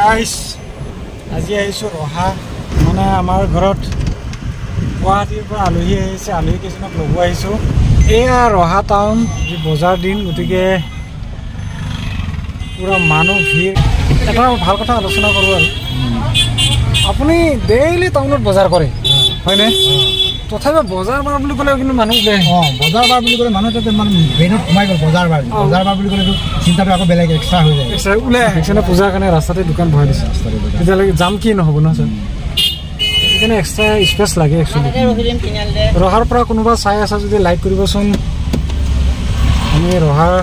guys আজি আহিছো ৰহা মানে আমাৰ ঘৰত গুৱাহাটীৰ পৰা আলহী আহিছে আলহী কিছুমানক লব আহিছো এয়া ৰহা টাউন যি বজাৰ দিন গতিকে পুৰা মানুহ ভিৰ এটা ভাল কথা আলোচনা কৰো আৰু আপুনি ডেইলি টাউনত বজাৰ কৰে হয়নে তথাপি বজাৰ বাৰ বুলি ক'লে কিন্তু মানুহ বজাৰ বাৰ বুলি ক'লে মানুহ তাতে মানে ব্ৰেইনত সোমাই গ'ল বজাৰ বাৰ বুলি ক'লেতো চিন্তাটো আকৌ বেলেগ এক্সট্ৰা হৈ যায় এক্সট্ৰা ওলাই আহিছে পূজাৰ কাৰণে ৰাস্তাতে দোকান বহাই দিছে তেতিয়ালৈকে যাম কি নহ'ব ন ছাৰ সেইকাৰণে এক্সট্ৰা স্পেচ লাগে একচুৱেলি ৰহাৰ পৰা কোনোবা চাই আছা যদি লাইক কৰিবচোন আমি ৰহাৰ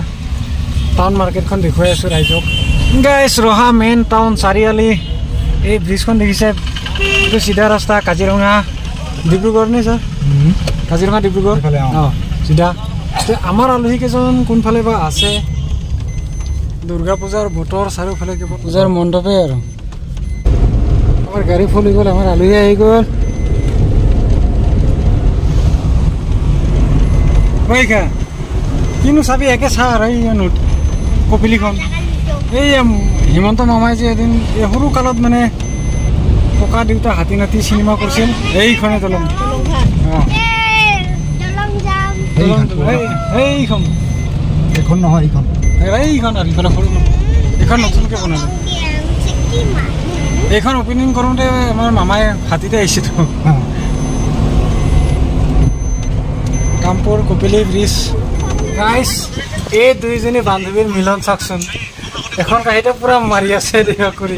টাউন মাৰ্কেটখন দেখুৱাই আছোঁ ৰাইজক গাইছ ৰহা মেইন টাউন চাৰিআলি এই ব্ৰিজখন দেখিছে এইটো চিধা ৰাস্তা কাজিৰঙা ডিব্ৰুগড় নে ছাৰ কাজিৰঙা ডিব্ৰুগড় অঁ চিধা আমাৰ আলহী কেইজন কোনফালে বা আছে দুৰ্গা পূজাৰ বতৰ চাৰিওফালে কিবা পূজাৰ মণ্ডপে আৰু আমাৰ গাড়ী ফুল হৈ গ'ল আমাৰ আলহী আহি গ'ল খা কিনো চাবি একে চা আৰু এই কপিলিখন এই হিমন্ত মামাই যে এদিন এই সৰু কালত মানে ককা দেউতা হাতী নাতি চিনেমা কৰিছিল এইখনে দলং এইখন এইখন নহয় এইখন এইখন আৰু ইফালে সৰু এইখন নতুনকৈ বনালে এইখন অপেনিং কৰোঁতে আমাৰ মামাই হাতীতে আহিছেতো কামপুৰ কপিলি ব্ৰিজ গাইছ এই দুইজনী বান্ধৱীৰ মিলন চাওকচোন এখন কাহিতে পুৰা মাৰি আছে দেখ কৰি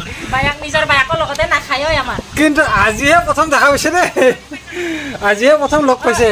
কিন্তু আজিহে প্ৰথম দেখা পাইছে দেই আজিহে প্ৰথম লগ পাইছে